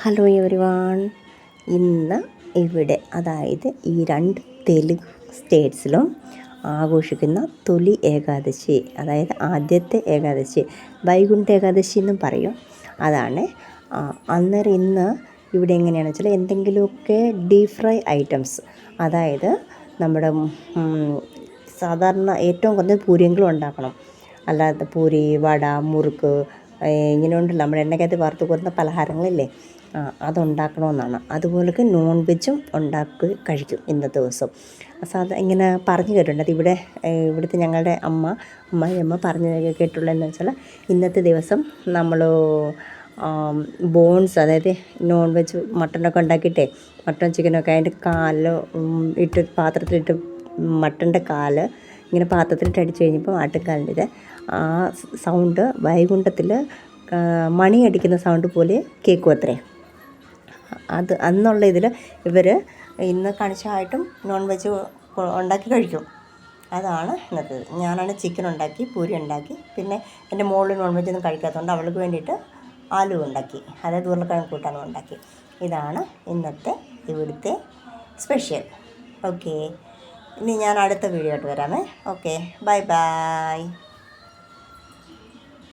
Hello everyone. ഇന്ന് ഇവിടെ അതായത് ഈ രണ്ട് തെലുങ്ക് സ്റ്റേറ്റ്സിലും ആഘോഷിക്കുന്ന തൊലി ഏകാദശി, അതായത് ആദ്യത്തെ ഏകാദശി, വൈകുണ്ഠ ഏകാദശി എന്നും പറയും. അതാണ് അന്നേരം ഇന്ന് ഇവിടെ എങ്ങനെയാണെന്ന് വെച്ചാൽ എന്തെങ്കിലുമൊക്കെ ഡീപ് ഫ്രൈ ഐറ്റംസ്, അതായത് നമ്മുടെ സാധാരണ ഏറ്റവും കുറഞ്ഞ പൂരിയെങ്കിലും ഉണ്ടാക്കണം. അല്ലാതെ പൂരി, വട, മുറുക്ക് ഇങ്ങനെയുണ്ടല്ലോ നമ്മുടെ എണ്ണയ്ക്കകത്ത് വറുത്ത് കൊടുക്കുന്ന പലഹാരങ്ങളില്ലേ, അതുണ്ടാക്കണമെന്നാണ്. അതുപോലൊക്കെ നോൺ വെജും ഉണ്ടാക്കി കഴിക്കും ഇന്നത്തെ ദിവസം. ഇങ്ങനെ പറഞ്ഞു കേട്ടിട്ടുണ്ട്. അത് ഇവിടുത്തെ ഞങ്ങളുടെ അമ്മായിയമ്മ പറഞ്ഞു കേട്ടുള്ളതെന്ന് വെച്ചാൽ ഇന്നത്തെ ദിവസം നമ്മൾ ബോൺസ്, അതായത് നോൺ വെജ് മട്ടനൊക്കെ ഉണ്ടാക്കിയിട്ടേ, മട്ടൻ ചിക്കനൊക്കെ അതിൻ്റെ കാല് ഇട്ട് പാത്രത്തിലിട്ട്, മട്ടൻ്റെ കാല് ഇങ്ങനെ പാത്രത്തിലിട്ട് അടിച്ച് കഴിഞ്ഞപ്പോൾ ആട്ടുകാലിൻ്റെ ആ സൗണ്ട് വൈകുണ്ഠത്തിൽ മണിയടിക്കുന്ന സൗണ്ട് പോലെ കേൾക്കും അത്രേ. അത് അന്നുള്ള ഇതിൽ ഇവർ ഇന്ന് കണിശമായിട്ടും നോൺ വെജ് ഉണ്ടാക്കി കഴിക്കും. അതാണ് ഇന്നത്തേത്. ഞാനാണ് ചിക്കൻ ഉണ്ടാക്കി, പൂരി ഉണ്ടാക്കി, പിന്നെ എൻ്റെ മോള് നോൺ വെജ് ഒന്നും കഴിക്കാത്തതുകൊണ്ട് അവൾക്ക് വേണ്ടിയിട്ട് ആലു ഉണ്ടാക്കി, അതായത് ഉരുളക്കിഴങ്ങ് കൂട്ടാനും ഉണ്ടാക്കി. ഇതാണ് ഇന്നത്തെ ഇവിടുത്തെ സ്പെഷ്യൽ. ഓക്കെ, ഇനി ഞാൻ അടുത്ത വീഡിയോ ആയിട്ട് വരാമേ. Okay, bye bye.